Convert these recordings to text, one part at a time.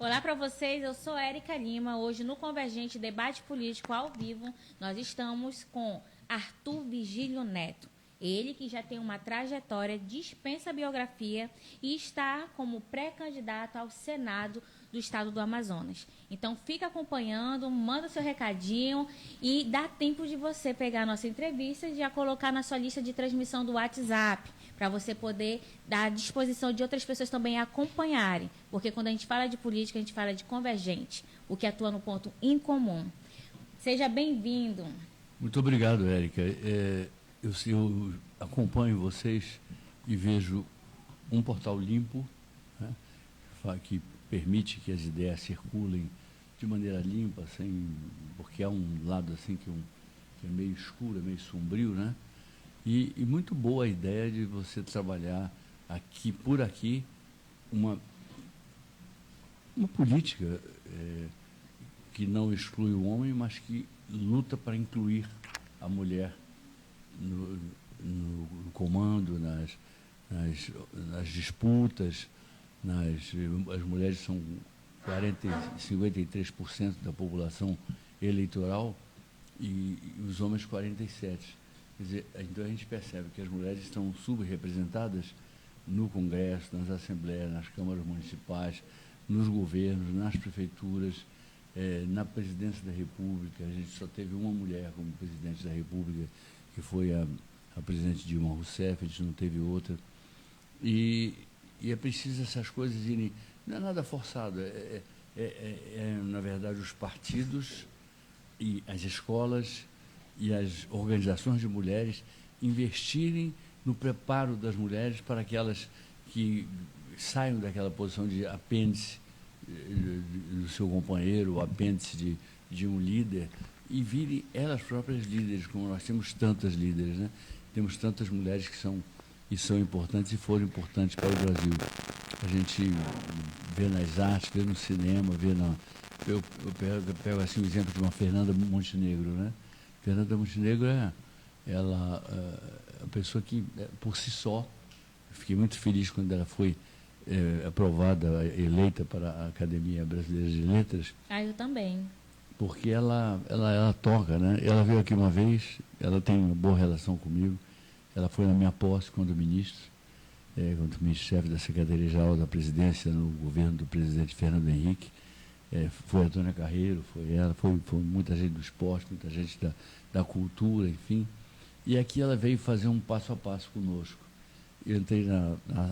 Olá para vocês, eu sou Érica Lima. Hoje no Convergente Debate Político ao vivo, nós estamos com Arthur Vigílio Neto. Ele que já tem uma trajetória, dispensa biografia e está como pré-candidato ao Senado do Estado do Amazonas. Então fica acompanhando, manda seu recadinho e dá tempo de você pegar a nossa entrevista e já colocar na sua lista de transmissão do WhatsApp, para você poder dar à disposição de outras pessoas também acompanharem. Porque quando a gente fala de política, a gente fala de convergente, o que atua no ponto incomum. Seja bem-vindo. Muito obrigado, Érica. Eu acompanho vocês e vejo um portal limpo, né, que permite que as ideias circulem de maneira limpa, porque há um lado assim que é meio escuro, é meio sombrio, né? E muito boa a ideia de você trabalhar por aqui, uma política que não exclui o homem, mas que luta para incluir a mulher no comando, nas disputas. As mulheres são 53% da população eleitoral e os homens 47%. Quer dizer, então a gente percebe que as mulheres estão subrepresentadas no Congresso, nas assembleias, nas câmaras municipais, nos governos, nas prefeituras, na presidência da República. A gente só teve uma mulher como presidente da República, que foi a presidente Dilma Rousseff, a gente não teve outra. E é preciso essas coisas irem... Não é nada forçado, na verdade, os partidos e as escolas e as organizações de mulheres investirem no preparo das mulheres para que elas que saiam daquela posição de apêndice do seu companheiro, ou apêndice de um líder, e virem elas próprias líderes, como nós temos tantas líderes, né? Temos tantas mulheres que são importantes e foram importantes para o Brasil. A gente vê nas artes, vê no cinema, eu pego assim o exemplo de uma Fernanda Montenegro, né? Fernanda Montenegro é a pessoa que, por si só, fiquei muito feliz quando ela foi aprovada, eleita para a Academia Brasileira de Letras. Eu também. Porque ela toca, né? Ela veio aqui uma vez, ela tem uma boa relação comigo, ela foi na minha posse quando ministro-chefe da Secretaria-Geral da Presidência no governo do presidente Fernando Henrique. Foi a Antônia Carreiro, foi ela, foi muita gente do esporte, muita gente da cultura, enfim. E aqui ela veio fazer um passo a passo conosco. Eu entrei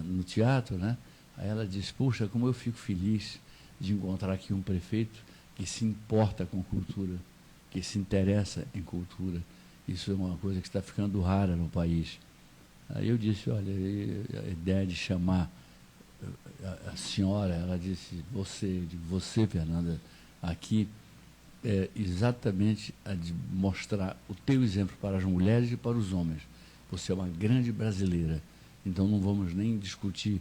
no teatro, né? Aí ela disse, puxa, como eu fico feliz de encontrar aqui um prefeito que se importa com cultura, que se interessa em cultura. Isso é uma coisa que está ficando rara no país. Aí eu disse, olha, a ideia de chamar a senhora, ela disse, você, Fernanda, aqui é exatamente a de mostrar o teu exemplo para as mulheres e para os homens. Você é uma grande brasileira, então não vamos nem discutir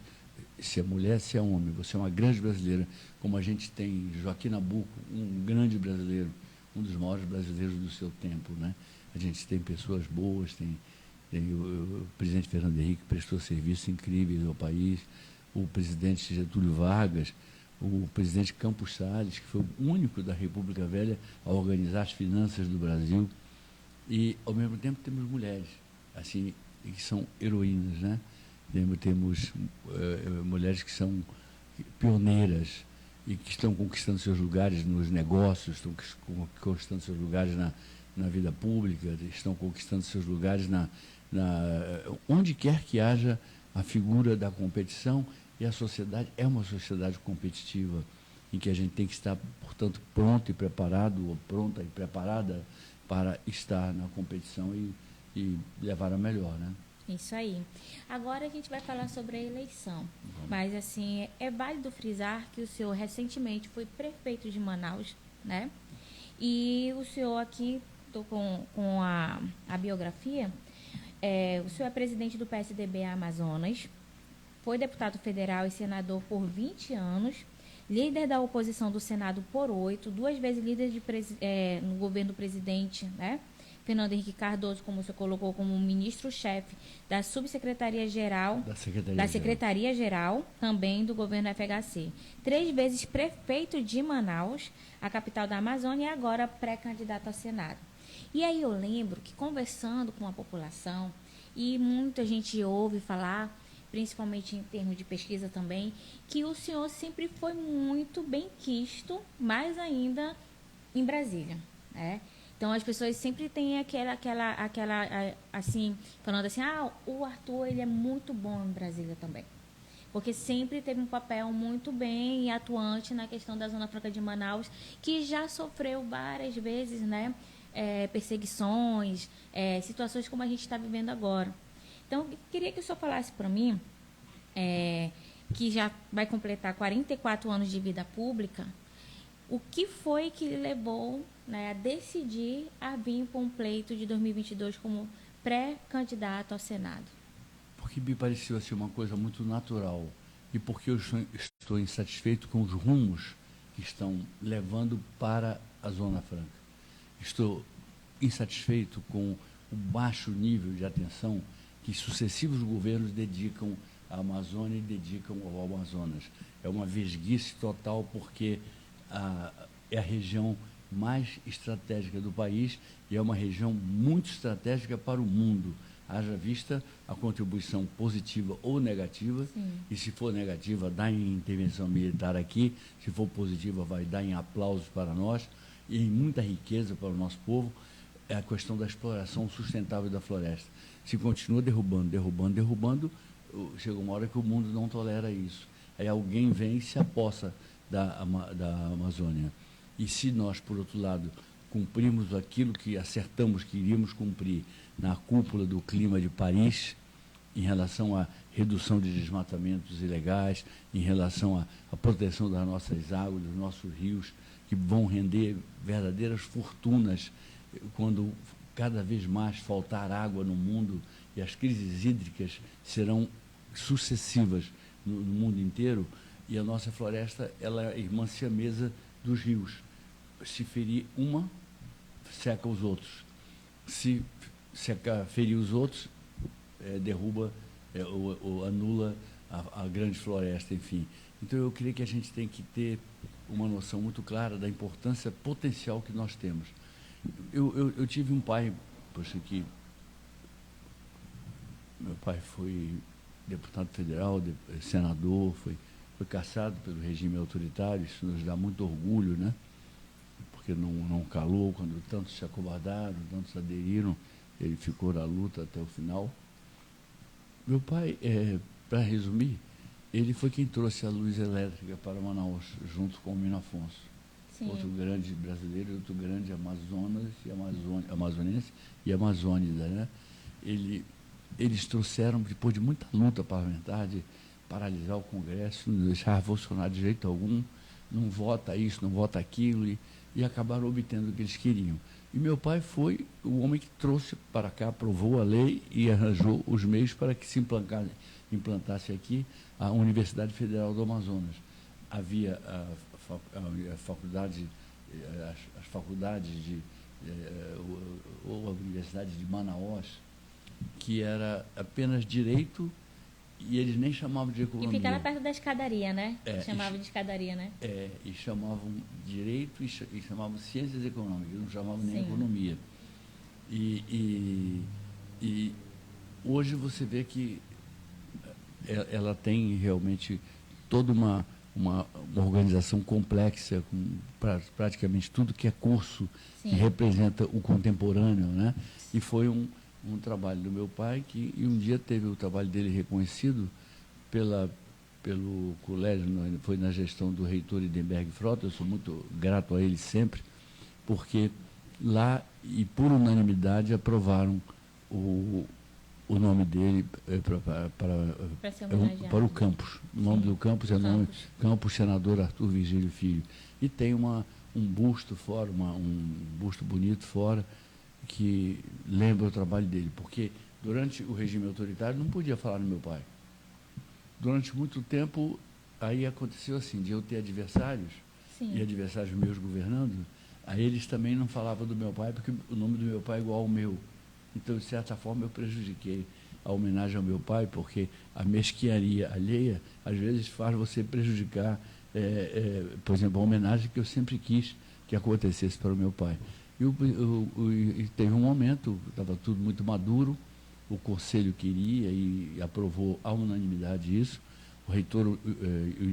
se é mulher, se é homem. Você é uma grande brasileira, como a gente tem Joaquim Nabuco, um grande brasileiro, um dos maiores brasileiros do seu tempo, né? A gente tem pessoas boas, tem o presidente Fernando Henrique prestou serviços incríveis ao país, o presidente Getúlio Vargas, o presidente Campos Salles, que foi o único da República Velha a organizar as finanças do Brasil, e ao mesmo tempo temos mulheres, assim, que são heroínas, né? Temos mulheres que são pioneiras e que estão conquistando seus lugares nos negócios, estão conquistando seus lugares na vida pública, estão conquistando seus lugares onde quer que haja a figura da competição, e a sociedade é uma sociedade competitiva, em que a gente tem que estar, portanto, pronto e preparado, ou pronta e preparada para estar na competição e levar a melhor, né? Isso aí. Agora a gente vai falar sobre a eleição. Mas, assim, é válido frisar que o senhor recentemente foi prefeito de Manaus, né? E o senhor aqui, estou com a biografia, o senhor é presidente do PSDB Amazonas, foi deputado federal e senador por 20 anos, líder da oposição do Senado por 8, 2 vezes líder no governo do presidente, né? Fernando Henrique Cardoso, como você colocou, como ministro-chefe da Subsecretaria-Geral, da Secretaria-Geral, também do governo FHC. 3 vezes prefeito de Manaus, a capital da Amazônia, e agora pré-candidato ao Senado. E aí eu lembro que, conversando com a população, e muita gente ouve falar, principalmente em termos de pesquisa também, que o senhor sempre foi muito bem quisto, mais ainda em Brasília, né? Então as pessoas sempre têm aquela assim, falando assim, o Arthur, ele é muito bom em Brasília também. Porque sempre teve um papel muito bem atuante na questão da Zona Franca de Manaus, que já sofreu várias vezes, né, perseguições, situações como a gente está vivendo agora. Então, eu queria que o senhor falasse para mim, que já vai completar 44 anos de vida pública, o que foi que lhe levou, né, a decidir a vir para um pleito de 2022 como pré-candidato ao Senado? Porque me pareceu assim, uma coisa muito natural e porque eu estou insatisfeito com os rumos que estão levando para a Zona Franca. Estou insatisfeito com o baixo nível de atenção que sucessivos governos dedicam à Amazônia e dedicam ao Amazonas. É uma vesguice total, porque é a região mais estratégica do país e é uma região muito estratégica para o mundo, haja vista a contribuição positiva ou negativa. Sim. E se for negativa, dá em intervenção militar aqui, se for positiva, vai dar em aplausos para nós e em muita riqueza para o nosso povo. É a questão da exploração sustentável da floresta. Se continua derrubando, chega uma hora que o mundo não tolera isso. Aí alguém vem e se apossa da Amazônia. E se nós, por outro lado, cumprimos aquilo que acertamos que iríamos cumprir na cúpula do clima de Paris, em relação à redução de desmatamentos ilegais, em relação à proteção das nossas águas, dos nossos rios, que vão render verdadeiras fortunas quando cada vez mais faltar água no mundo, e as crises hídricas serão sucessivas no mundo inteiro, e a nossa floresta, ela é irmã siamesa dos rios. Se ferir uma, seca os outros. Se ferir os outros, derruba ou anula a grande floresta, enfim. Então eu creio que a gente tem que ter uma noção muito clara da importância potencial que nós temos. Eu tive um pai, poxa, que meu pai foi deputado federal, senador, foi caçado pelo regime autoritário. Isso nos dá muito orgulho, né? Porque não calou quando tantos se acovardaram, tantos aderiram, ele ficou na luta até o final. Meu pai, para resumir, ele foi quem trouxe a luz elétrica para Manaus, junto com o Mino Afonso. Sim. Outro grande brasileiro, outro grande amazonense e amazônida, né? Eles trouxeram, depois de muita luta parlamentar, de paralisar o Congresso, não deixar funcionar de jeito algum, não vota isso, não vota aquilo, e acabaram obtendo o que eles queriam. E meu pai foi o homem que trouxe para cá, aprovou a lei e arranjou os meios para que se implantasse aqui a Universidade Federal do Amazonas. Havia as faculdades ou a Universidade de Manaus, que era apenas direito, e eles nem chamavam de economia. E ficava perto da escadaria, né? Chamavam de escadaria, né? E chamavam direito e chamavam ciências econômicas, não chamavam nem economia. E hoje você vê que ela tem realmente toda uma organização complexa, com praticamente tudo que é curso, que representa o contemporâneo, né? E foi um trabalho do meu pai, e um dia teve o trabalho dele reconhecido pelo colégio, foi na gestão do reitor Idenberg Frota. Eu sou muito grato a ele sempre, porque lá, e por unanimidade, aprovaram o nome dele para o campus. O nome do campus é nome Campus Senador Arthur Virgílio Filho. E tem um busto fora, um busto bonito fora, que lembra o trabalho dele, porque durante o regime autoritário não podia falar no meu pai. Durante muito tempo, aí aconteceu assim, de eu ter adversários, e adversários meus governando, Aí eles também não falavam do meu pai, porque o nome do meu pai é igual ao meu. Então, de certa forma, eu prejudiquei a homenagem ao meu pai, porque a mesquinharia alheia, às vezes, faz você prejudicar, por exemplo, a homenagem que eu sempre quis que acontecesse para o meu pai. E teve um momento, estava tudo muito maduro, o conselho queria e aprovou à unanimidade isso. O reitor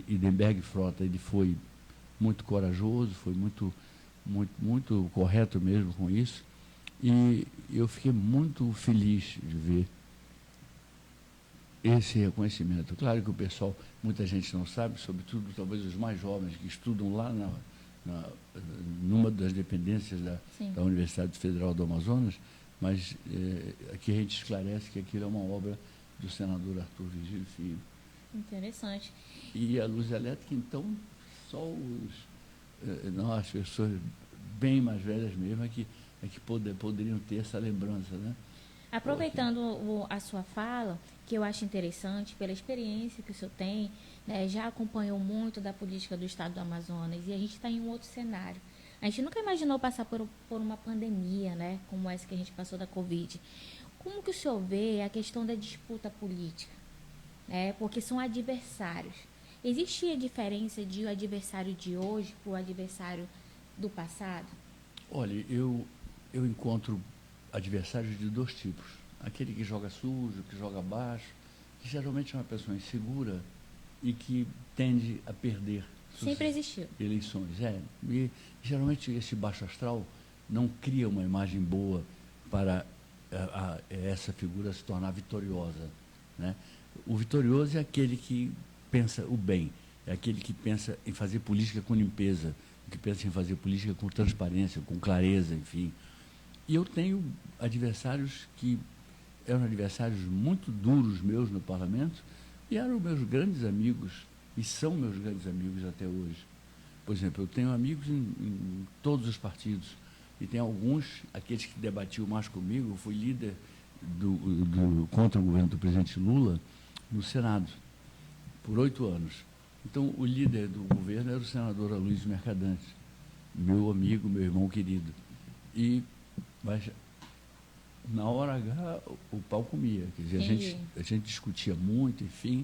Idenberg Frota, ele foi muito corajoso, foi muito correto mesmo com isso. E eu fiquei muito feliz de ver esse reconhecimento. Claro que o pessoal, muita gente não sabe, sobretudo talvez os mais jovens que estudam lá numa das dependências da Universidade Federal do Amazonas, mas aqui a gente esclarece que aquilo é uma obra do senador Arthur Virgílio Filho. Interessante. E a luz elétrica, então, só as pessoas bem mais velhas mesmo é que poderiam ter essa lembrança, né? Aproveitando a sua fala, que eu acho interessante, pela experiência que o senhor tem, né, já acompanhou muito da política do Estado do Amazonas, e a gente está em um outro cenário. A gente nunca imaginou passar por uma pandemia, né, como essa que a gente passou da Covid. Como que o senhor vê a questão da disputa política? Porque são adversários. Existe a diferença de o adversário de hoje para o adversário do passado? Olha, eu encontro adversários de dois tipos. Aquele que joga sujo, que joga baixo, que geralmente é uma pessoa insegura e que tende a perder Sempre existiu eleições. E geralmente esse baixo astral não cria uma imagem boa para essa figura se tornar vitoriosa, né? O vitorioso é aquele que pensa o bem, é aquele que pensa em fazer política com limpeza, que pensa em fazer política com transparência, com clareza, enfim. E eu tenho adversários que eram adversários muito duros meus no parlamento e eram meus grandes amigos, e são meus grandes amigos até hoje. Por exemplo, eu tenho amigos em todos os partidos, e tem alguns, aqueles que debatiam mais comigo, eu fui líder contra o governo do presidente Lula no Senado, por 8 anos. Então, o líder do governo era o senador Aloysio Mercadante, meu amigo, meu irmão querido. Mas, na hora H, o pau comia. Quer dizer, a gente discutia muito, enfim,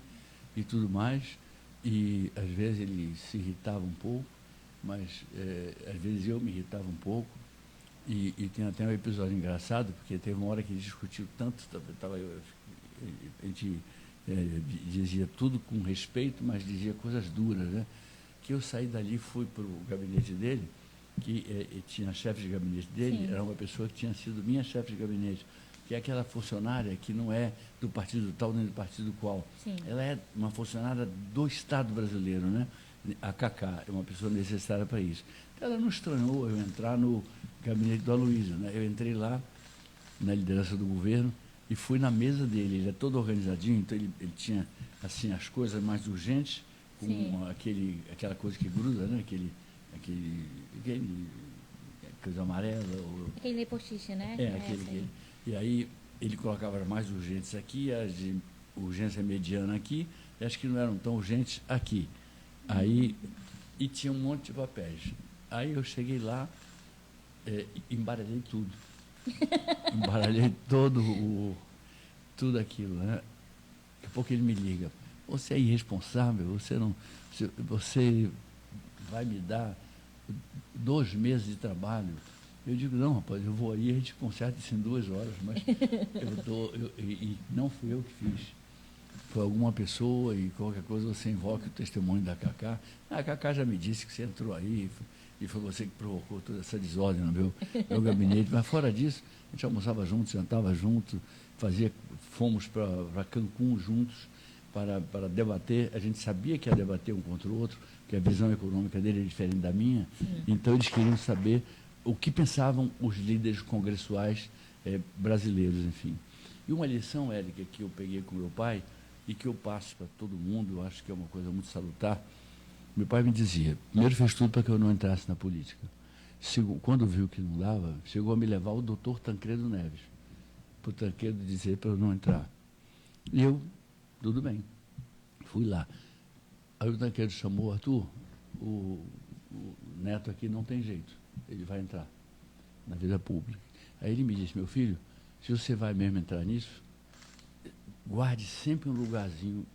e tudo mais, e às vezes ele se irritava um pouco, mas às vezes eu me irritava um pouco. E tem até um episódio engraçado, porque teve uma hora que ele discutiu tanto, a gente dizia tudo com respeito, mas dizia coisas duras, né? Que eu saí dali, fui para o gabinete dele, que tinha a chefe de gabinete dele, era uma pessoa que tinha sido minha chefe de gabinete, que é aquela funcionária que não é do partido tal nem do partido qual. Sim. Ela é uma funcionária do Estado brasileiro, né? A Cacá é uma pessoa necessária para isso. Então, ela não estranhou eu entrar no gabinete do Aloysio, né? Eu entrei lá, na liderança do governo, e fui na mesa dele. Ele é todo organizadinho, então ele tinha assim, as coisas mais urgentes, com aquela coisa que gruda, né? Aquele coisa amarela. Aquele post-it, né? E aí ele colocava as mais urgentes aqui, as de urgência mediana aqui, e as que não eram tão urgentes aqui. Aí, e tinha um monte de papéis. Aí eu cheguei lá, embaralhei tudo. Embaralhei tudo aquilo, né? Daqui a pouco ele me liga. Você é irresponsável, você vai me dar 2 meses de trabalho. Eu digo, não, rapaz, eu vou aí, a gente conserta isso em 2 horas, mas e não fui eu que fiz. Foi alguma pessoa e qualquer coisa você invoca o testemunho da Cacá. A Cacá já me disse que você entrou aí e foi você que provocou toda essa desordem no meu gabinete. Mas fora disso, a gente almoçava junto, sentava junto, fomos para Cancún juntos para debater. A gente sabia que ia debater um contra o outro, que a visão econômica dele é diferente da minha. Então eles queriam saber o que pensavam os líderes congressuais brasileiros, enfim. E uma lição, Érica, que eu peguei com meu pai e que eu passo para todo mundo, eu acho que é uma coisa muito salutar. Meu pai me dizia, primeiro fez tudo para que eu não entrasse na política. Quando viu que não dava, chegou a me levar o doutor Tancredo Neves, para o Tancredo dizer para eu não entrar. E eu, tudo bem, fui lá. Aí o Tancredo chamou, Arthur, Neto aqui não tem jeito, ele vai entrar na vida pública. Aí ele me disse, meu filho, se você vai mesmo entrar nisso, guarde sempre um lugarzinho,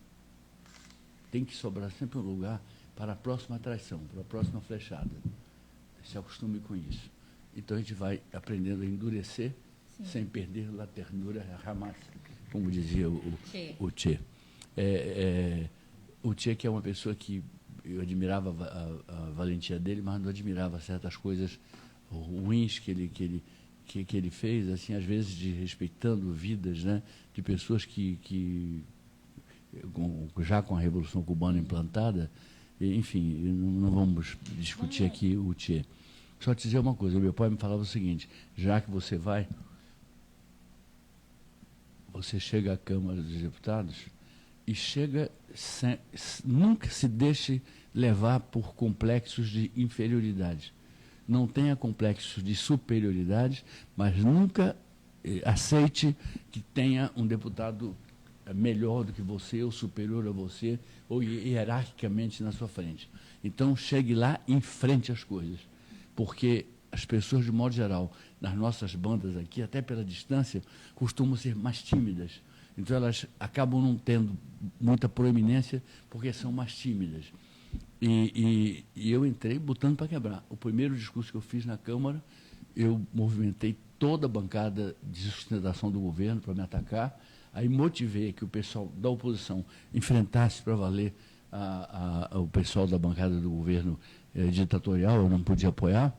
tem que sobrar sempre um lugar para a próxima traição, para a próxima flechada. Se acostume com isso. Então a gente vai aprendendo a endurecer, sim, sem perder a ternura jamais, como dizia o Che. O Che, que é uma pessoa que eu admirava a valentia dele, mas não admirava certas coisas ruins que ele fez, assim, às vezes respeitando vidas, né, de pessoas que já com a Revolução Cubana implantada, enfim, não vamos discutir aqui o Che. Só te dizer uma coisa, o meu pai me falava o seguinte, já que você vai, você chega à Câmara dos Deputados e chega nunca se deixe levar por complexos de inferioridade. Não tenha complexos de superioridade, mas nunca aceite que tenha um deputado melhor do que você, ou superior a você, ou hierarquicamente na sua frente. Então, chegue lá e enfrente as coisas. Porque as pessoas, de modo geral, nas nossas bandas aqui, até pela distância, costumam ser mais tímidas. Então, elas acabam não tendo muita proeminência porque são mais tímidas. E eu entrei botando para quebrar. O primeiro discurso que eu fiz na Câmara, eu movimentei toda a bancada de sustentação do governo para me atacar, aí motivei que o pessoal da oposição enfrentasse para valer o pessoal da bancada do governo ditatorial, eu não podia apoiar,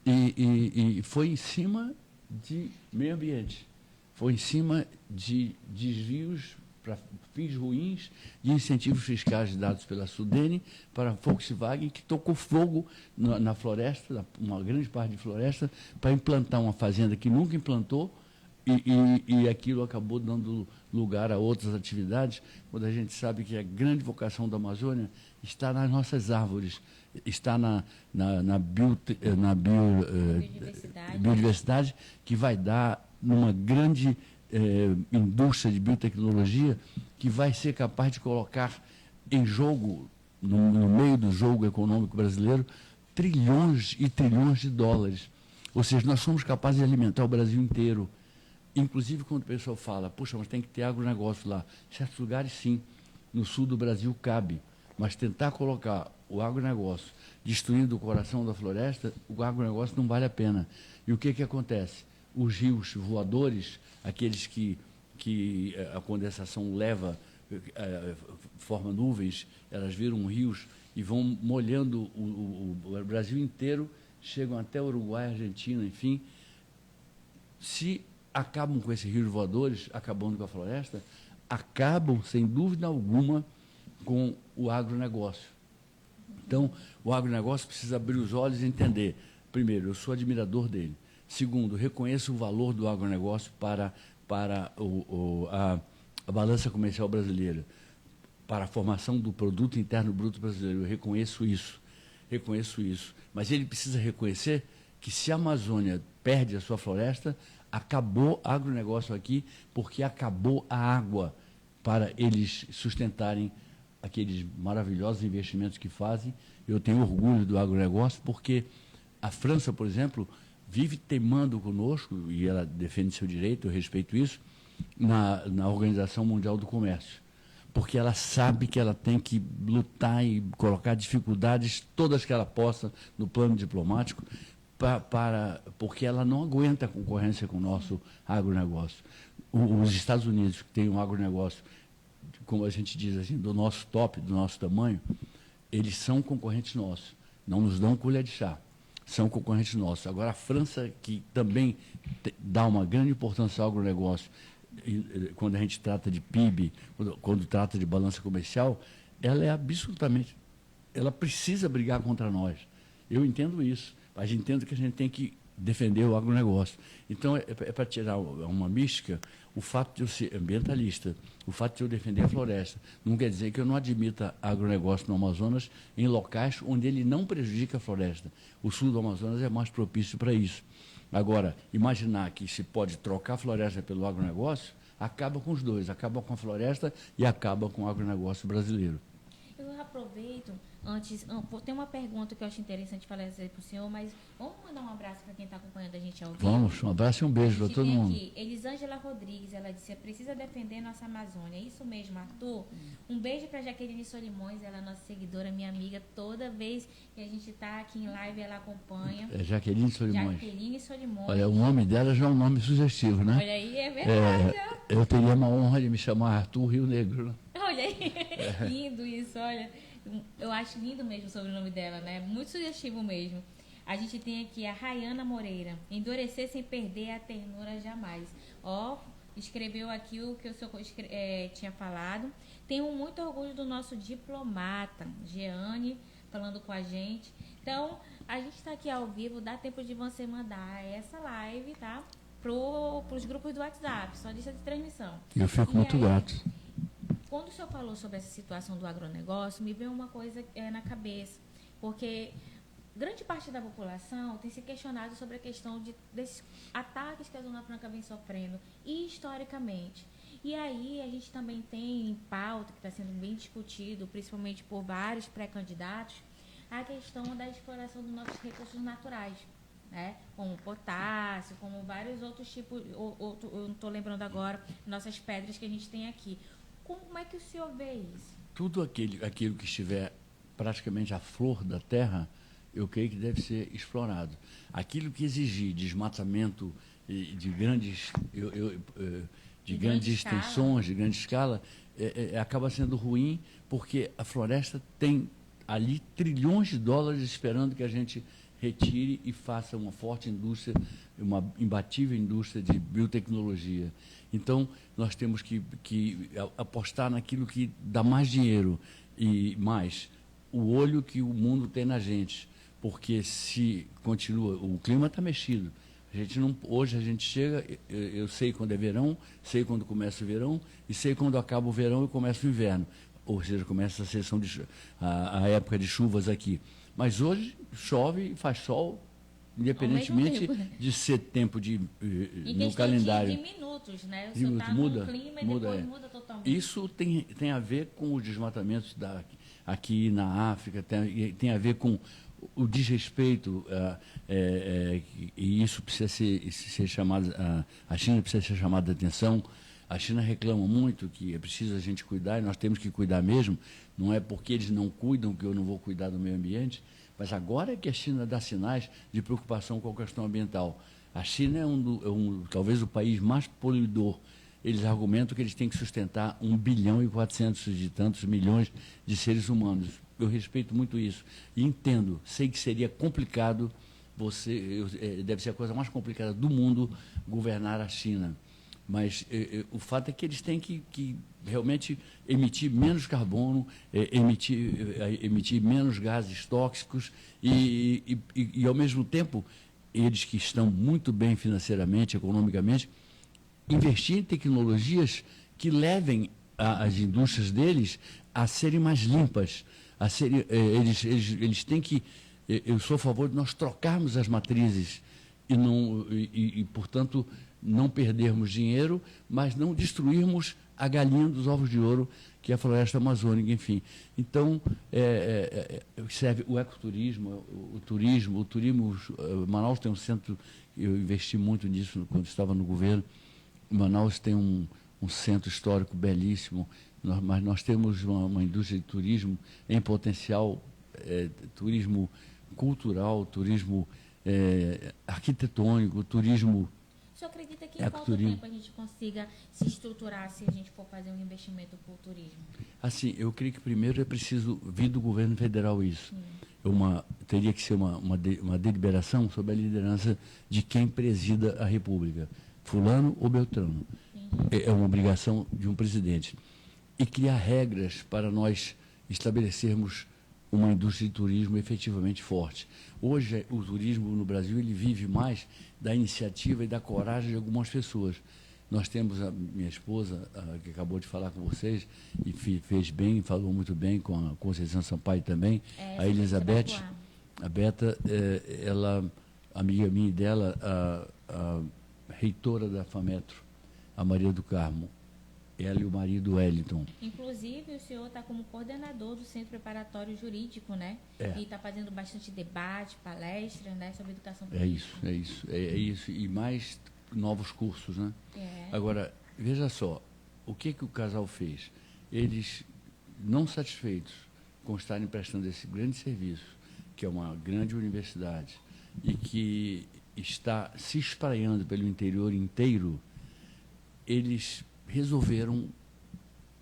e foi em cima de meio ambiente, foi em cima de desvios para fins ruins de incentivos fiscais dados pela Sudene para a Volkswagen, que tocou fogo na floresta, uma grande parte de floresta, para implantar uma fazenda que nunca implantou, e aquilo acabou dando lugar a outras atividades, quando a gente sabe que a grande vocação da Amazônia está nas nossas árvores, está na biodiversidade, que vai dar numa grande indústria de biotecnologia que vai ser capaz de colocar em jogo, no meio do jogo econômico brasileiro, trilhões e trilhões de dólares. Ou seja, nós somos capazes de alimentar o Brasil inteiro. Inclusive, quando o pessoal fala, puxa, mas tem que ter agronegócio lá. Em certos lugares, sim. No sul do Brasil, cabe. Mas tentar colocar o agronegócio destruindo o coração da floresta, o agronegócio não vale a pena. E o que acontece? Os rios voadores, aqueles que a condensação leva, forma nuvens, elas viram rios e vão molhando o Brasil inteiro, chegam até o Uruguai, Argentina, enfim. Se acabam com esses rios voadores, acabando com a floresta, acabam, sem dúvida alguma, com o agronegócio. Então, o agronegócio precisa abrir os olhos e entender. Primeiro, eu sou admirador dele. Segundo, reconheço o valor do agronegócio para a balança comercial brasileira, para a formação do produto interno bruto brasileiro. Eu reconheço isso. Mas ele precisa reconhecer que se a Amazônia perde a sua floresta, acabou agronegócio aqui, porque acabou a água para eles sustentarem aqueles maravilhosos investimentos que fazem. Eu tenho orgulho do agronegócio, porque a França, por exemplo, vive teimando conosco, e ela defende seu direito, eu respeito isso, na Organização Mundial do Comércio. Porque ela sabe que ela tem que lutar e colocar dificuldades todas que ela possa no plano diplomático, porque ela não aguenta a concorrência com o nosso agronegócio. Os Estados Unidos, que têm um agronegócio, como a gente diz assim, do nosso top, do nosso tamanho, eles são concorrentes nossos, não nos dão colher de chá, são concorrentes nossos. Agora, a França, que também dá uma grande importância ao agronegócio, quando a gente trata de PIB, quando trata de balança comercial, ela é absolutamente, ela precisa brigar contra nós. Eu entendo isso, mas entendo que a gente tem que defender o agronegócio. Então, é para tirar uma mística, o fato de eu ser ambientalista, o fato de eu defender a floresta, não quer dizer que eu não admita agronegócio no Amazonas em locais onde ele não prejudica a floresta. O sul do Amazonas é mais propício para isso. Agora, imaginar que se pode trocar a floresta pelo agronegócio, acaba com os dois, acaba com a floresta e acaba com o agronegócio brasileiro. aproveito, antes, tem uma pergunta que eu acho interessante falar para o senhor, mas vamos mandar um abraço para quem está acompanhando a gente ao vivo? Vamos, um abraço e um beijo para todo mundo. Aqui, Elisângela Rodrigues, ela disse, precisa defender nossa Amazônia. Isso mesmo, Arthur. Um beijo para Jaqueline Solimões, ela é nossa seguidora, minha amiga. Toda vez que a gente está aqui em live, ela acompanha. É Jaqueline Solimões. Jaqueline Solimões. Olha, o nome dela já é um nome sugestivo, né? Olha aí, é verdade. Eu teria uma honra de me chamar Arthur Rio Negro, né? Olha aí, lindo isso, olha. Eu acho lindo mesmo o sobrenome dela, né? Muito sugestivo mesmo. A gente tem aqui a Rayana Moreira. Endurecer sem perder a ternura jamais. Ó, escreveu aqui o que o senhor tinha falado. Tenho muito orgulho do nosso diplomata, Jeane, falando com a gente. Então, a gente está aqui ao vivo, dá tempo de você mandar essa live, tá? Para os grupos do WhatsApp, só lista de transmissão. Eu fico muito grato. Quando o senhor falou sobre essa situação do agronegócio, me veio uma coisa na cabeça, porque grande parte da população tem se questionado sobre a questão desses ataques que a Zona Franca vem sofrendo, historicamente. E aí a gente também tem em pauta, que está sendo bem discutido, principalmente por vários pré-candidatos, a questão da exploração dos nossos recursos naturais, né? Como potássio, como vários outros tipos, eu não estou lembrando agora, nossas pedras que a gente tem aqui. Como é que o senhor vê isso? Tudo aquilo que estiver praticamente à flor da terra, eu creio que deve ser explorado. Aquilo que exigir desmatamento de grandes, grandes extensões, de grande escala, acaba sendo ruim, porque a floresta tem ali trilhões de dólares esperando que a gente retire e faça uma forte indústria, uma imbatível indústria de biotecnologia. Então, nós temos que apostar naquilo que dá mais dinheiro e mais o olho que o mundo tem na gente, porque se continua, o clima está mexido. Hoje a gente chega, eu sei quando é verão, sei quando começa o verão e sei quando acaba o verão e começa o inverno, ou seja, começa a época de chuvas aqui. Mas hoje chove e faz sol, independentemente de ser tempo no calendário. De minutos, né? O senhor está no clima e depois muda totalmente. Isso tem a ver com os desmatamentos aqui na África, tem a ver com o desrespeito, e isso precisa ser chamado, a China precisa ser chamada de atenção. A China reclama muito que é preciso a gente cuidar, e nós temos que cuidar mesmo. Não é porque eles não cuidam que eu não vou cuidar do meio ambiente, mas agora é que a China dá sinais de preocupação com a questão ambiental. A China é talvez o país mais poluidor. Eles argumentam que eles têm que sustentar 1 bilhão e 400 de tantos milhões de seres humanos. Eu respeito muito isso e entendo, sei que seria complicado, deve ser a coisa mais complicada do mundo governar a China. Mas o fato é que eles têm que realmente emitir menos carbono, emitir menos gases tóxicos e, ao mesmo tempo, eles que estão muito bem financeiramente, economicamente, investir em tecnologias que levem as indústrias deles a serem mais limpas. Eles têm que... Eu sou a favor de nós trocarmos as matrizes portanto, não perdermos dinheiro, mas não destruirmos a galinha dos ovos de ouro, que é a floresta amazônica, enfim. Então, serve o ecoturismo, o turismo. Manaus tem um centro, eu investi muito nisso quando estava no governo. Manaus tem um centro histórico belíssimo, mas nós temos uma indústria de turismo em potencial, turismo cultural, turismo arquitetônico, turismo. O senhor acredita que em quanto tempo a gente consiga se estruturar se a gente for fazer um investimento para o turismo? Assim, eu creio que primeiro é preciso vir do governo federal isso. Teria que ser uma deliberação sob a liderança de quem presida a República, fulano ou beltrano. É uma obrigação de um presidente. E criar regras para nós estabelecermos uma indústria de turismo efetivamente forte. Hoje, o turismo no Brasil ele vive mais da iniciativa e da coragem de algumas pessoas. Nós temos a minha esposa, que acabou de falar com vocês, e fez bem, falou muito bem com a Conceição Sampaio também, a Elizabeth, a Beta, ela, amiga minha e dela, a reitora da FAMetro, a Maria do Carmo. ela e o marido Wellington. Inclusive, o senhor está como coordenador do Centro Preparatório Jurídico, né? E está fazendo bastante debate, palestras, né, sobre educação política. É isso. E mais novos cursos, né? Agora, veja só, o que o casal fez? Eles, não satisfeitos com estarem prestando esse grande serviço, que é uma grande universidade, e que está se espraiando pelo interior inteiro, eles resolveram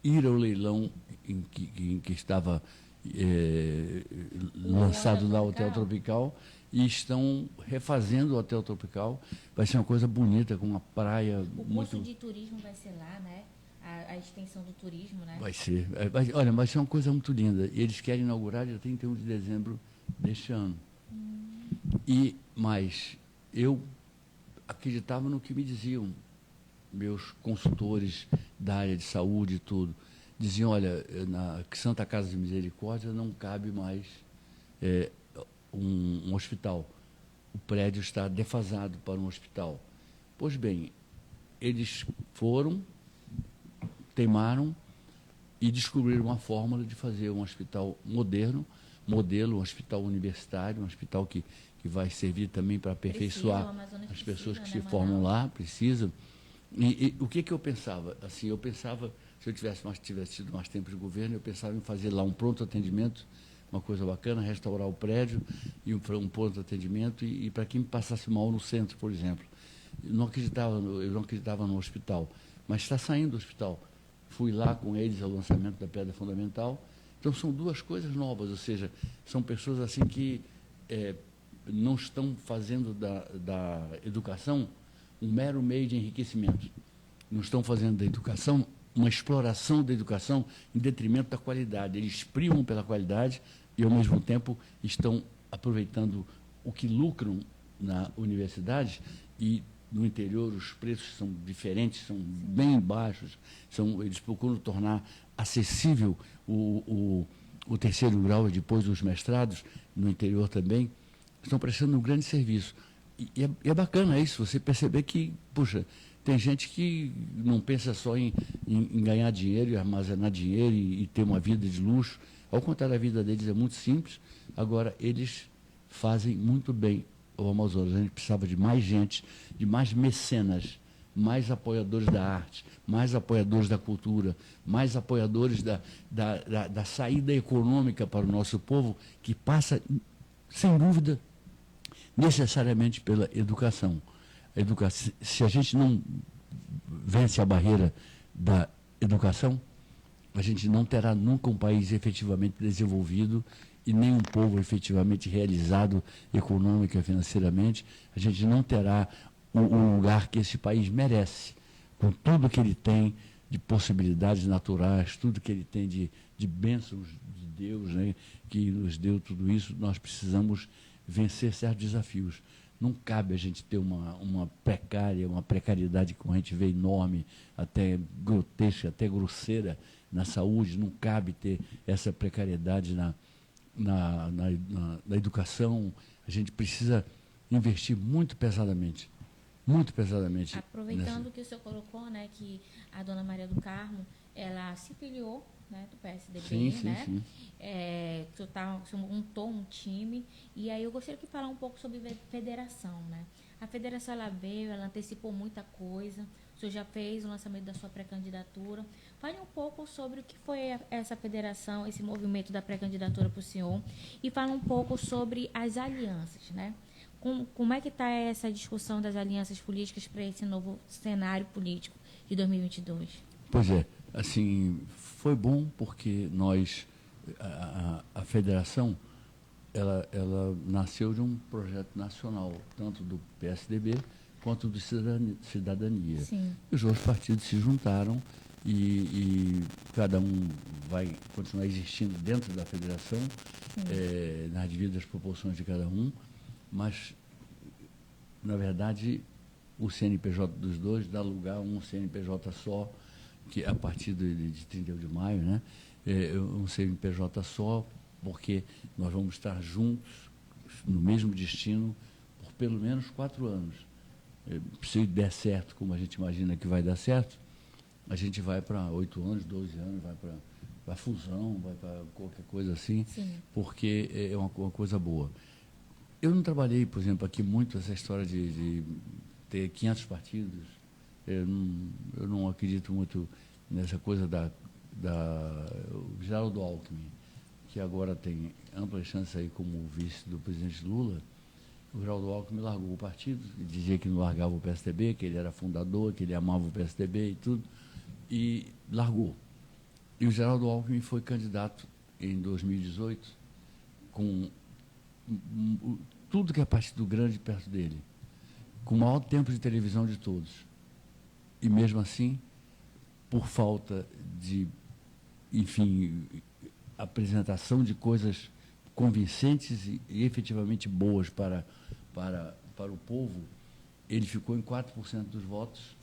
ir ao leilão em que estava lançado na Hotel Tropical e estão refazendo o Hotel Tropical. Vai ser uma coisa bonita, com uma praia o muito... curso de turismo vai ser lá, né? A extensão do turismo, né? Vai ser. Olha, vai ser uma coisa muito linda. E eles querem inaugurar dia 31 de dezembro deste ano. Mas eu acreditava no que me diziam meus consultores da área de saúde e tudo. Diziam, olha, na Santa Casa de Misericórdia não cabe mais um hospital. O prédio está defasado para um hospital. Pois bem, eles foram, teimaram e descobriram uma fórmula de fazer um hospital modelo, um hospital universitário, um hospital que vai servir também para aperfeiçoar as pessoas que se formam lá, precisam. E o que eu pensava? Assim, eu pensava, se eu tivesse tido mais tempo de governo, eu pensava em fazer lá um pronto atendimento, uma coisa bacana, restaurar o prédio e um pronto atendimento e para quem passasse mal no centro, por exemplo. Eu não acreditava no hospital, mas está saindo do hospital. Fui lá com eles ao lançamento da Pedra Fundamental. Então, são duas coisas novas, ou seja, são pessoas assim que não estão fazendo da educação um mero meio de enriquecimento. Não estão fazendo da educação uma exploração da educação em detrimento da qualidade. Eles primam pela qualidade e, ao mesmo tempo, estão aproveitando o que lucram na universidade e, no interior, os preços são diferentes, são bem baixos. Eles procuram tornar acessível o terceiro grau e depois os mestrados, no interior também. Estão prestando um grande serviço. E é bacana isso, você perceber que, puxa, tem gente que não pensa só em ganhar dinheiro e armazenar dinheiro e ter uma vida de luxo. Ao contrário, a vida deles é muito simples. Agora, eles fazem muito bem o Amazonas. A gente precisava de mais gente, de mais mecenas, mais apoiadores da arte, mais apoiadores da cultura, mais apoiadores da saída econômica para o nosso povo, que passa, sem dúvida, necessariamente pela educação. Se a gente não vence a barreira da educação, a gente não terá nunca um país efetivamente desenvolvido e nem um povo efetivamente realizado econômica e financeiramente. A gente não terá o lugar que esse país merece, com tudo que ele tem de possibilidades naturais, tudo que ele tem de bênçãos de Deus, né, que nos deu tudo isso. Nós precisamos vencer certos desafios. Não cabe a gente ter uma precariedade que a gente vê enorme, até grotesca, até grosseira na saúde. Não cabe ter essa precariedade na educação. A gente precisa investir muito pesadamente. Aproveitando que o senhor colocou, né, que a dona Maria do Carmo, ela se filiou, né, do PSDB, sim. O senhor montou um time, e aí eu gostaria de falar um pouco sobre federação, né? A federação, ela veio, ela antecipou muita coisa, o senhor já fez o lançamento da sua pré-candidatura. Fale um pouco sobre o que foi essa federação, esse movimento da pré-candidatura para o senhor, e fala um pouco sobre as alianças, né? Como é que está essa discussão das alianças políticas para esse novo cenário político de 2022? Pois é, assim, foi bom porque a federação, ela nasceu de um projeto nacional, tanto do PSDB quanto do Cidadania. Sim. E os dois partidos se juntaram e cada um vai continuar existindo dentro da federação, nas devidas proporções de cada um, mas, na verdade, o CNPJ dos dois dá lugar a um CNPJ só, que a partir de 31 de maio, né? Um CNPJ só, porque nós vamos estar juntos, no mesmo destino, por pelo menos 4 anos. Se der certo, como a gente imagina que vai dar certo, a gente vai para 8 anos, 12 anos, vai para fusão, vai para qualquer coisa assim, Sim. porque é uma coisa boa. Eu não trabalhei, por exemplo, aqui muito essa história de ter 500 partidos. Eu não acredito muito nessa coisa o Geraldo Alckmin, que agora tem ampla chance aí como vice do presidente Lula. O Geraldo Alckmin largou o partido, dizia que não largava o PSDB, que ele era fundador, que ele amava o PSDB e tudo, e largou. E o Geraldo Alckmin foi candidato em 2018 com tudo que é partido grande perto dele, com o maior tempo de televisão de todos. E mesmo assim, por falta de, enfim, apresentação de coisas convincentes e efetivamente boas para o povo, ele ficou em 4% dos votos,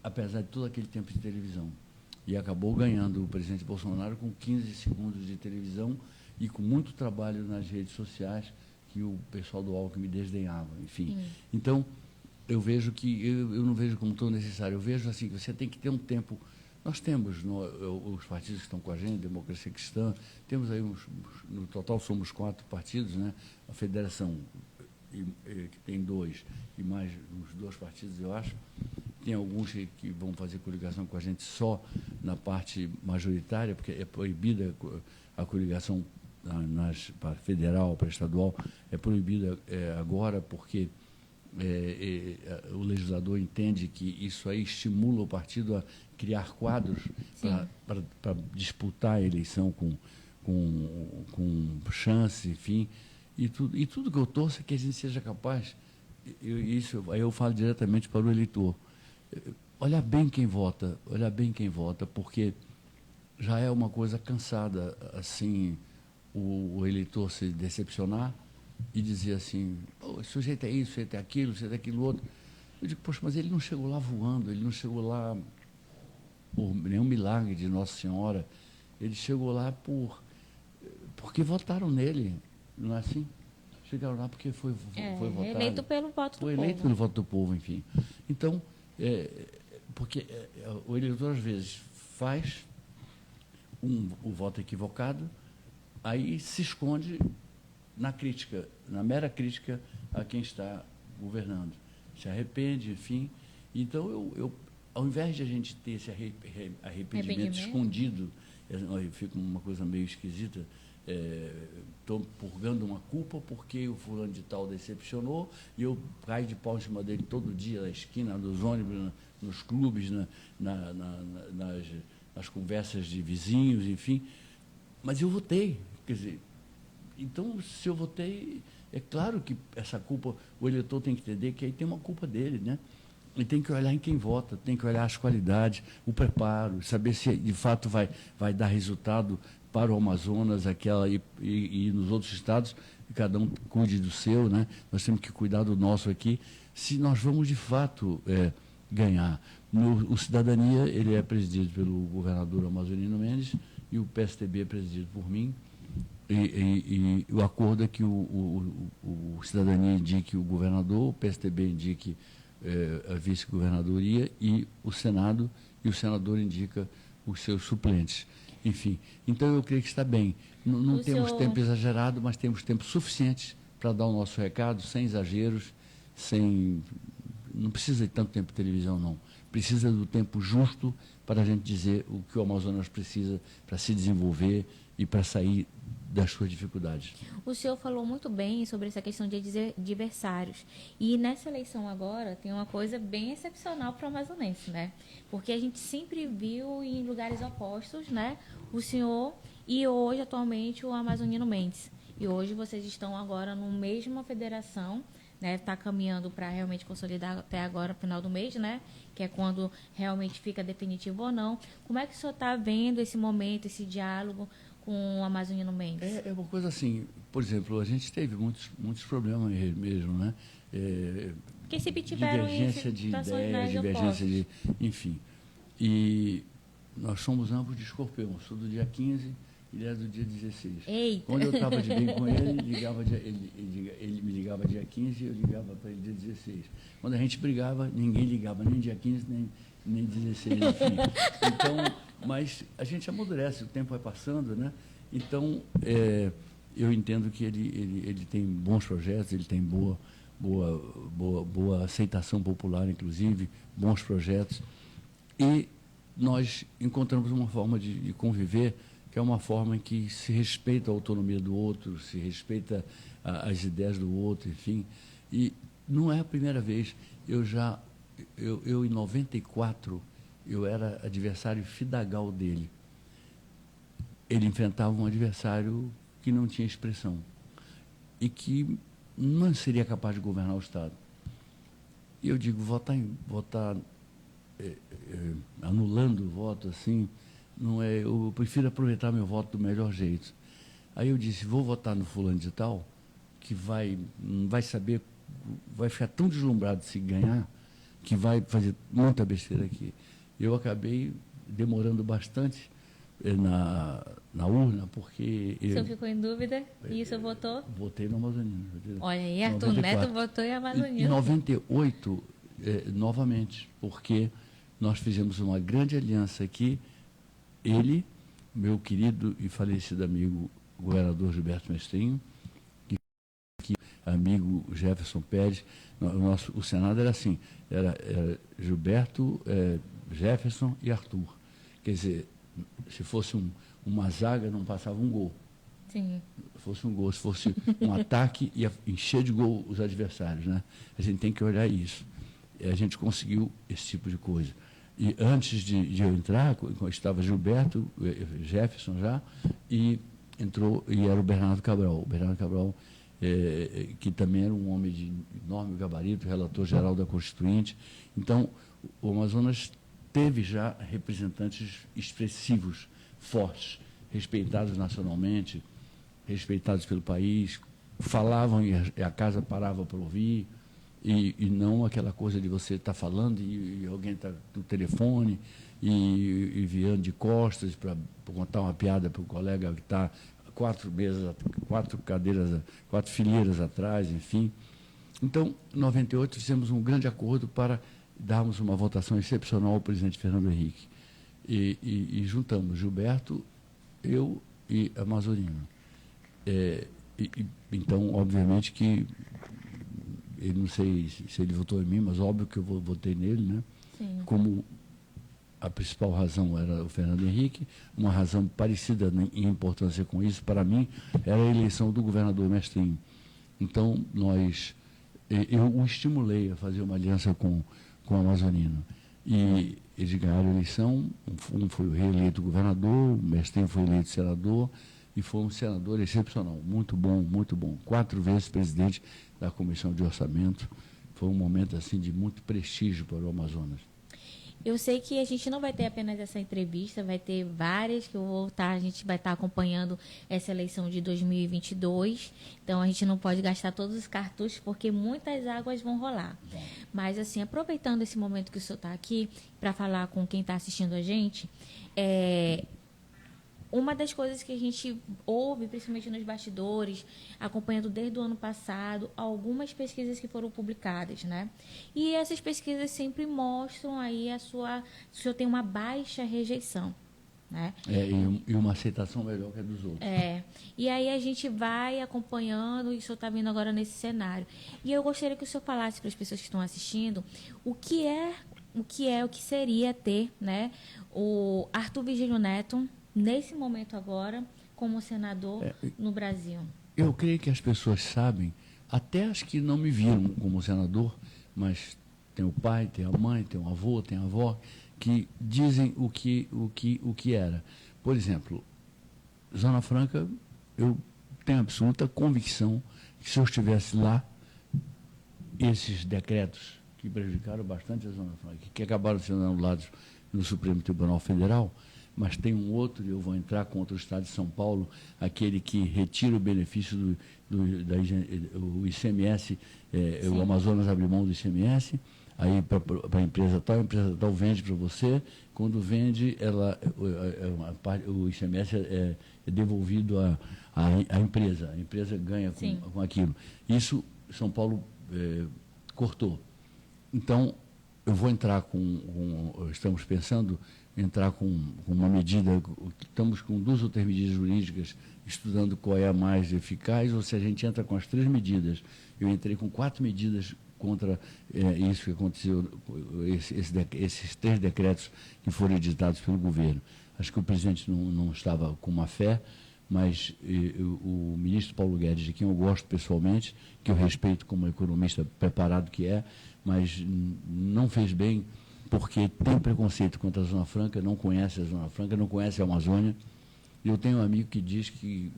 apesar de todo aquele tempo de televisão. E acabou ganhando o presidente Bolsonaro com 15 segundos de televisão e com muito trabalho nas redes sociais que o pessoal do Alckmin desdenhava, enfim. Então, eu vejo que, eu não vejo como tão necessário, eu vejo assim, que você tem que ter um tempo. Nós temos os partidos que estão com a gente, Democracia Cristã, temos aí, no total somos 4 partidos, né? A Federação, que tem 2, e mais uns 2 partidos, eu acho. Tem alguns que vão fazer coligação com a gente só na parte majoritária, porque é proibida a coligação para federal, para estadual, é proibida agora porque o legislador entende que isso aí estimula o partido a criar quadros para disputar a eleição com chance, enfim. E tudo que eu torço é que a gente seja capaz, aí eu falo diretamente para o eleitor, olhar bem quem vota, porque já é uma coisa cansada, assim, o eleitor se decepcionar e dizer assim, oh, esse sujeito é isso, esse sujeito é aquilo, esse sujeito é aquilo outro. Eu digo, poxa, mas ele não chegou lá voando, ele não chegou lá por nenhum milagre de Nossa Senhora, ele chegou lá porque votaram nele, não é assim? Chegaram lá porque foi votado. Eleito pelo voto do povo. Foi eleito pelo voto do povo, enfim. Então, porque o eleitor, às vezes, faz o voto equivocado, aí se esconde na crítica, na mera crítica a quem está governando. Se arrepende, enfim. Então, ao invés de a gente ter esse arrependimento escondido, fica uma coisa meio esquisita, estou purgando uma culpa porque o fulano de tal decepcionou e eu caio de pau em cima dele todo dia na esquina, nos ônibus, nos clubes, nas conversas de vizinhos, enfim. Mas eu votei, quer dizer, então, se eu votei, é claro que essa culpa, o eleitor tem que entender que aí tem uma culpa dele, né? Ele tem que olhar em quem vota, tem que olhar as qualidades, o preparo, saber se de fato vai dar resultado para o Amazonas, e nos outros estados, cada um cuide do seu, né? Nós temos que cuidar do nosso aqui, se nós vamos de fato ganhar. O Cidadania, ele é presidido pelo governador Amazonino Mendes e o PSDB é presidido por mim. E o acordo é que o Cidadania indique o governador, o PSDB indique a vice-governadoria e o Senado, e o senador indica os seus suplentes. Enfim, então eu creio que está bem. Não temos tempo exagerado, mas temos tempo suficiente para dar o nosso recado, sem exageros, não precisa de tanto tempo de televisão, não. Precisa do tempo justo para a gente dizer o que o Amazonas precisa para se desenvolver e para sair das suas dificuldades. O senhor falou muito bem sobre essa questão de adversários. E nessa eleição agora tem uma coisa bem excepcional para o amazonense, né? Porque a gente sempre viu em lugares opostos, né? O senhor e hoje, atualmente, o Amazonino Mendes. E hoje vocês estão agora na mesma federação, né? Está caminhando para realmente consolidar até agora, final do mês, né? Que é quando realmente fica definitivo ou não. Como é que o senhor está vendo esse momento, esse diálogo com o Amazonino Mendes? É uma coisa assim, por exemplo, a gente teve muitos problemas mesmo, né? Porque sempre tiveram divergência de ideias, divergência de... Enfim. E nós somos ambos de Escorpião. Eu sou do dia 15, ele é do dia 16. Eita. Quando eu estava de bem com ele, ele me ligava dia 15 e eu ligava para ele dia 16. Quando a gente brigava, ninguém ligava nem dia 15, nem 16, enfim. Então, mas a gente amadurece, o tempo vai passando, né? Então, eu entendo que ele tem bons projetos, ele tem boa aceitação popular, inclusive, bons projetos. E nós encontramos uma forma de conviver que é uma forma em que se respeita a autonomia do outro, se respeita as ideias do outro, enfim. E não é a primeira vez. Eu em 94, eu era adversário fidagal dele. Ele enfrentava um adversário que não tinha expressão e que não seria capaz de governar o Estado. E eu digo, votar anulando o voto, assim, não é, eu prefiro aproveitar meu voto do melhor jeito. Aí eu disse, vou votar no fulano de tal, que não vai saber, vai ficar tão deslumbrado se ganhar, que vai fazer muita besteira aqui. Eu acabei demorando bastante na urna, porque... O senhor ficou em dúvida e isso votou? Votei no Amazonino. Olha aí, Arthur Neto votou em Amazonino. Em 98, novamente, porque nós fizemos uma grande aliança aqui, ele, meu querido e falecido amigo, governador Gilberto Mestrinho, e amigo Jefferson Pérez. O Senado era assim, era Gilberto, Jefferson e Arthur. Quer dizer, se fosse uma zaga, não passava um gol. Sim. Se fosse um gol, se fosse um ataque, ia encher de gol os adversários, né? A gente tem que olhar isso. E a gente conseguiu esse tipo de coisa. E antes de eu entrar, estava Gilberto, Jefferson já, e era o Bernardo Cabral. O Bernardo Cabral, que também era um homem de enorme gabarito, relator geral da Constituinte. Então, o Amazonas teve já representantes expressivos, fortes, respeitados nacionalmente, respeitados pelo país, falavam e a casa parava para ouvir, e não aquela coisa de você estar falando e alguém está no telefone e virando de costas para contar uma piada para o colega que está 4 fileiras atrás, enfim. Então, em 98, fizemos um grande acordo para darmos uma votação excepcional ao presidente Fernando Henrique. E juntamos Gilberto, eu e Amazonino. Então, obviamente que, eu não sei se ele votou em mim, mas óbvio que eu votei nele, né? Sim. Como a principal razão era o Fernando Henrique, uma razão parecida em importância com isso, para mim, era a eleição do governador Mestrinho. Então, eu o estimulei a fazer uma aliança com o Amazonino. E eles ganharam a eleição, um foi reeleito governador, o Mestrinho foi eleito senador, e foi um senador excepcional, muito bom, muito bom. 4 vezes presidente da Comissão de Orçamento. Foi um momento assim de muito prestígio para o Amazonas. Eu sei que a gente não vai ter apenas essa entrevista, vai ter várias que a gente vai estar acompanhando essa eleição de 2022. Então, a gente não pode gastar todos os cartuchos, porque muitas águas vão rolar. Mas, assim, aproveitando esse momento que o senhor está aqui, para falar com quem está assistindo a gente, uma das coisas que a gente ouve, principalmente nos bastidores, acompanhando desde o ano passado, algumas pesquisas que foram publicadas, né? E essas pesquisas sempre mostram aí o senhor tem uma baixa rejeição, né? E uma aceitação melhor que a dos outros. E aí a gente vai acompanhando, e o senhor está vindo agora nesse cenário. E eu gostaria que o senhor falasse para as pessoas que estão assistindo o que seria ter, né, o Arthur Vigílio Neto, nesse momento agora, como senador no Brasil. Eu creio que as pessoas sabem, até as que não me viram como senador, mas tem o pai, tem a mãe, tem o avô, tem a avó, que dizem o que era. Por exemplo, Zona Franca, eu tenho absoluta convicção que se eu estivesse lá, esses decretos que prejudicaram bastante a Zona Franca, que acabaram sendo anulados no Supremo Tribunal Federal, mas tem um outro, e eu vou entrar contra o Estado de São Paulo, aquele que retira o benefício do ICMS, o Amazonas abre mão do ICMS, aí para a empresa tal vende para você, quando vende, o ICMS é devolvido à empresa, a empresa ganha com aquilo. Isso São Paulo cortou. Então, eu vou entrar estamos pensando em entrar com uma medida, estamos com 2 ou 3 medidas jurídicas, estudando qual é a mais eficaz, ou se a gente entra com as 3 medidas. Eu entrei com 4 medidas contra isso que aconteceu, esses 3 decretos que foram editados pelo governo. Acho que o presidente não estava com má fé, mas o ministro Paulo Guedes, de quem eu gosto pessoalmente, que eu respeito como economista preparado que é, mas não fez bem porque tem preconceito contra a Zona Franca, não conhece a Zona Franca, não conhece a Amazônia. Eu tenho um amigo que diz que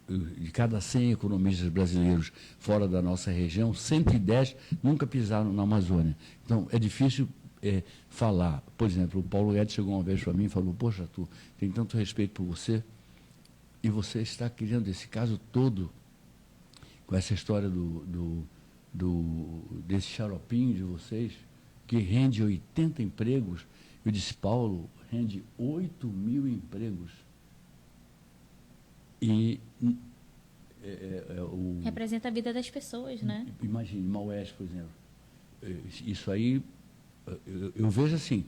de cada 100 economistas brasileiros fora da nossa região, 110 nunca pisaram na Amazônia. Então, é difícil falar. Por exemplo, o Paulo Guedes chegou uma vez para mim e falou: poxa, Arthur, tenho tanto respeito por você, e você está criando esse caso todo com essa história desse xaropinho de vocês, que rende 80 empregos. Eu disse: Paulo, rende 8.000 empregos. E representa a vida das pessoas, né? Imagine, Maués, por exemplo. Isso aí, eu vejo assim,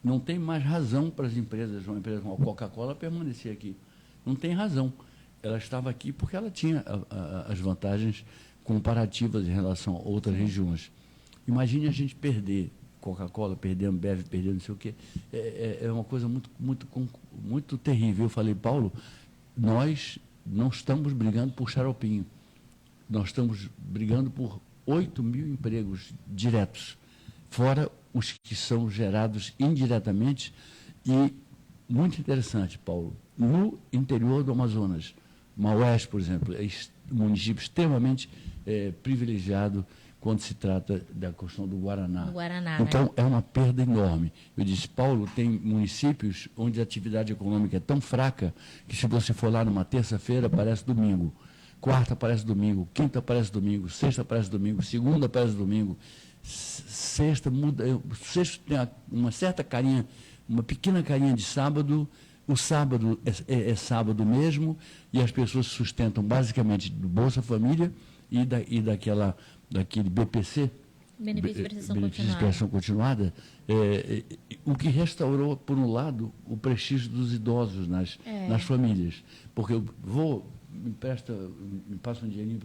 não tem mais razão para as empresas, uma empresa como a Coca-Cola, permanecer aqui. Não tem razão. Ela estava aqui porque ela tinha as vantagens comparativas em relação a outras regiões. Imagine a gente perder Coca-Cola, perder Ambev, perder não sei o quê. É uma coisa muito terrível. Eu falei: Paulo, nós não estamos brigando por xaropinho. Nós estamos brigando por 8.000 empregos diretos, fora os que são gerados indiretamente. E, muito interessante, Paulo, no interior do Amazonas, Maués, por exemplo, é um município extremamente privilegiado quando se trata da questão do Guaraná. Então, né? É uma perda enorme. Eu disse: Paulo, tem municípios onde a atividade econômica é tão fraca que, se você for lá numa terça-feira, parece domingo, quarta parece domingo, quinta parece domingo, sexta parece domingo, segunda parece domingo, sexta muda, sexta tem uma certa carinha, uma pequena carinha de sábado. O sábado é sábado mesmo, e as pessoas se sustentam basicamente do Bolsa Família e daquele BPC, Benefício de prestação continuada, o que restaurou, por um lado, o prestígio dos idosos nas famílias. Porque eu me passa um dinheirinho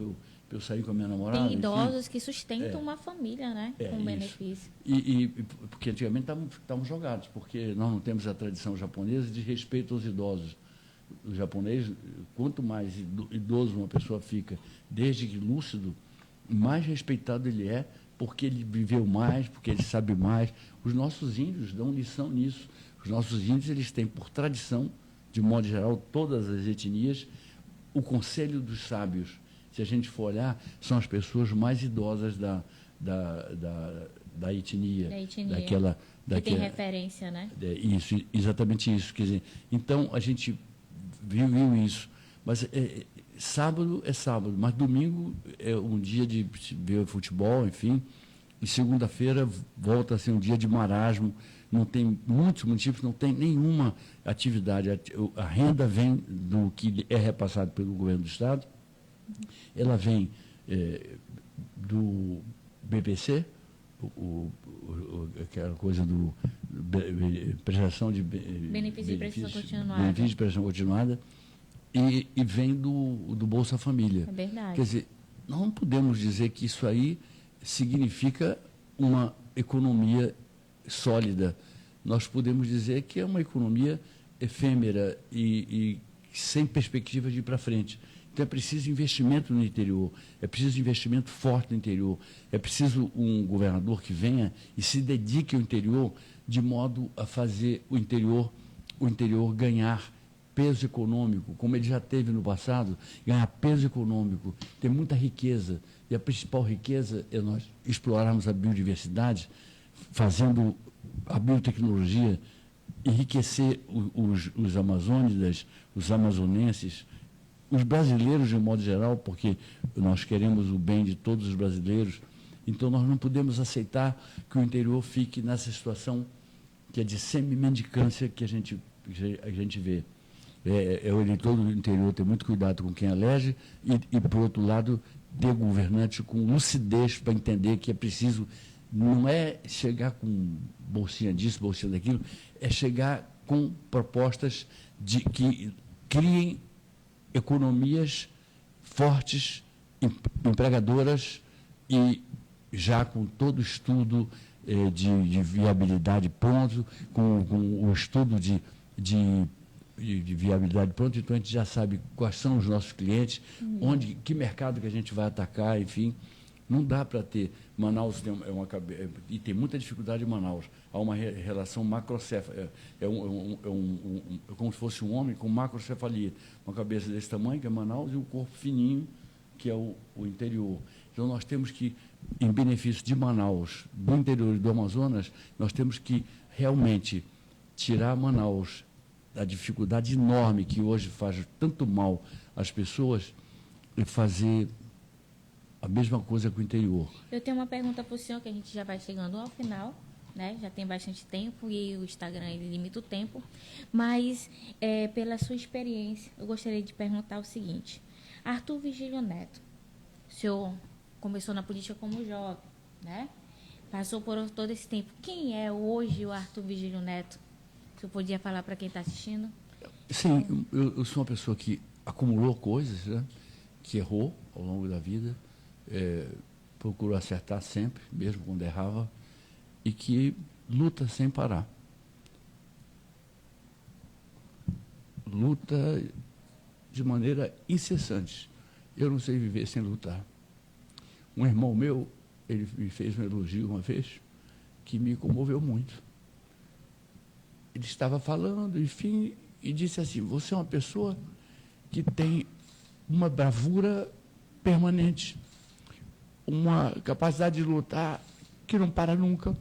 para eu sair com a minha namorada. Tem idosos que sustentam uma família, né, com isso. Benefício. Porque antigamente estavam jogados, porque nós não temos a tradição japonesa de respeito aos idosos. O japonês, quanto mais idoso uma pessoa fica, desde que lúcido, mais respeitado ele é, porque ele viveu mais, porque ele sabe mais. Os nossos índios dão lição nisso. Os nossos índios, eles têm, por tradição, de modo geral, todas as etnias, o conselho dos sábios. Se a gente for olhar, são as pessoas mais idosas da etnia. Que tem referência, né? Isso, exatamente isso. Quer dizer, então, a gente viu isso. Mas sábado é sábado, mas domingo é um dia de ver futebol, enfim. E segunda-feira volta a ser um dia de marasmo. Não tem, muitos municípios não tem nenhuma atividade. A renda vem do que é repassado pelo governo do Estado. Ela vem do BPC, aquela coisa do prestação de benefício de prestação continuada, e vem do Bolsa Família. É verdade. Quer dizer, nós não podemos dizer que isso aí significa uma economia sólida. Nós podemos dizer que é uma economia efêmera e sem perspectiva de ir para frente. Então, é preciso investimento no interior, é preciso investimento forte no interior, é preciso um governador que venha e se dedique ao interior de modo a fazer o interior ganhar peso econômico, como ele já teve no passado, ganhar peso econômico, ter muita riqueza. E a principal riqueza é nós explorarmos a biodiversidade, fazendo a biotecnologia, enriquecer os amazônidas, os amazonenses, os brasileiros de um modo geral, porque nós queremos o bem de todos os brasileiros. Então, nós não podemos aceitar que o interior fique nessa situação que é de semi-mendicância que a gente vê. O eleitor do interior ter muito cuidado com quem elege e, por outro lado, ter governante com lucidez para entender que é preciso não é chegar com bolsinha disso, bolsinha daquilo, é chegar com propostas que criem economias fortes, empregadoras e já com todo o estudo de viabilidade pronto, com o estudo de viabilidade pronto, então a gente já sabe quais são os nossos clientes, que mercado que a gente vai atacar, enfim. Não dá para ter. Manaus tem e tem muita dificuldade em Manaus. Há uma relação macrocéfala. Como se fosse um homem com macrocefalia. Uma cabeça desse tamanho, que é Manaus, e um corpo fininho, que é o interior. Então, nós temos que, em benefício de Manaus, do interior e do Amazonas, nós temos que realmente tirar Manaus da dificuldade enorme que hoje faz tanto mal às pessoas e fazer a mesma coisa com o interior. Eu tenho uma pergunta para o senhor, que a gente já vai chegando ao final, né? Já tem bastante tempo e o Instagram ele limita o tempo. Mas, pela sua experiência, eu gostaria de perguntar o seguinte. Arthur Virgílio Neto, o senhor começou na política como jovem, né? Passou por todo esse tempo. Quem é hoje o Arthur Virgílio Neto? O senhor podia falar para quem está assistindo? Sim, eu sou uma pessoa que acumulou coisas, né? Que errou ao longo da vida, procurou acertar sempre, mesmo quando errava, e que luta sem parar. Luta de maneira incessante. Eu não sei viver sem lutar. Um irmão meu, ele me fez um elogio uma vez, que me comoveu muito. Ele estava falando, enfim, e disse assim, você é uma pessoa que tem uma bravura permanente, uma capacidade de lutar que não para nunca.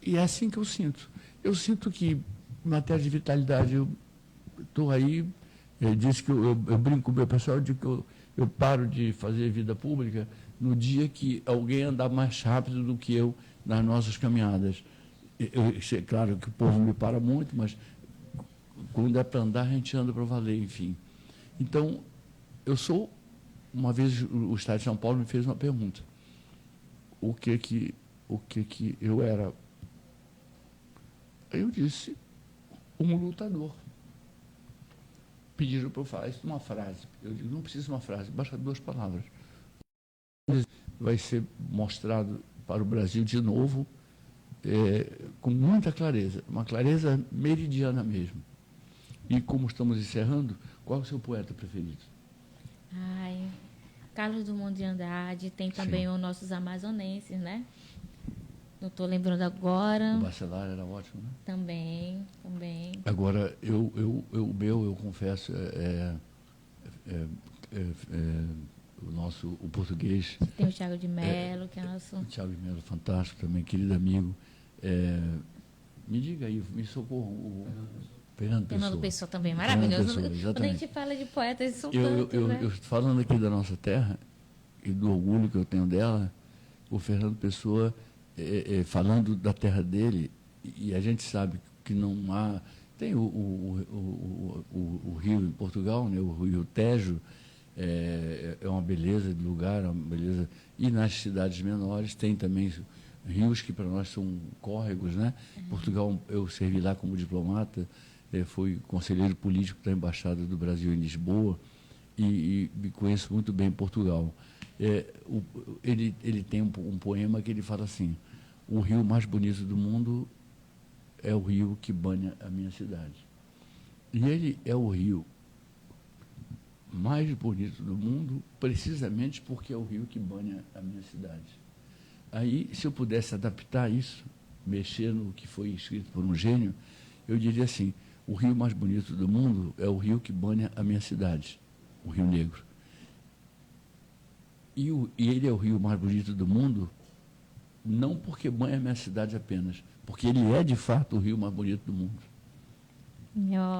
E é assim que eu sinto. Eu sinto que, em matéria de vitalidade, eu estou aí, eu disse que eu brinco com o meu pessoal, de que eu paro de fazer vida pública no dia que alguém andar mais rápido do que eu nas nossas caminhadas. É claro que o povo me para muito, mas quando é para andar, a gente anda para valer, enfim. Então, uma vez o Estado de São Paulo me fez uma pergunta. O que eu era? Aí eu disse, um lutador. Pediram para eu falar isso numa frase. Eu digo, não precisa de uma frase, basta 2 palavras. Vai ser mostrado para o Brasil de novo, com muita clareza, uma clareza meridiana mesmo. E como estamos encerrando, qual é o seu poeta preferido? Ai, Carlos Drummond de Andrade, tem também Sim. os nossos amazonenses, né? Não estou lembrando agora. O Bacelar era ótimo, né? Também. Agora, eu confesso, o português. Tem o Thiago de Mello, que é nosso... O Thiago de Mello, fantástico também, querido amigo. Me diga aí, me socorro. O Fernando Pessoa também, maravilhoso. Pessoa, quando a gente fala de poetas, são tantos, né? Eu falando aqui da nossa terra, e do orgulho que eu tenho dela, o Fernando Pessoa, falando da terra dele, e a gente sabe que não há... Tem o rio em Portugal, né, o rio Tejo, é uma beleza de lugar, é uma beleza... E nas cidades menores tem também rios que para nós são córregos, né? Portugal, eu servi lá como diplomata, fui conselheiro político da Embaixada do Brasil em Lisboa e me conheço muito bem Portugal. Ele tem um poema que ele fala assim, o rio mais bonito do mundo é o rio que banha a minha cidade. E ele é o rio mais bonito do mundo, precisamente porque é o rio que banha a minha cidade. Aí, se eu pudesse adaptar isso, mexer no que foi escrito por um gênio, eu diria assim, o rio mais bonito do mundo é o rio que banha a minha cidade, o Rio Negro. E ele é o rio mais bonito do mundo, não porque banha a minha cidade apenas, porque ele é, de fato, o rio mais bonito do mundo.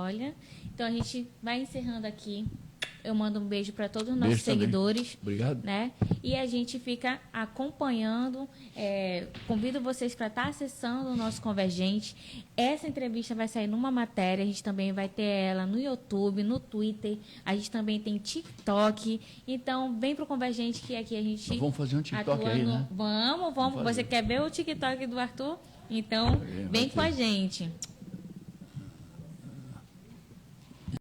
Olha, então a gente vai encerrando aqui. Eu mando um beijo para todos os nossos Beijo também. seguidores. Obrigado. Né? E a gente fica acompanhando. Convido vocês para estar acessando o nosso Convergente. Essa entrevista vai sair numa matéria. A gente também vai ter ela no YouTube, no Twitter. A gente também tem TikTok. Então, vem para o Convergente, que aqui a gente... Nós vamos fazer um TikTok aí, né? Vamos. Você quer ver o TikTok do Arthur? Então, vem com a gente.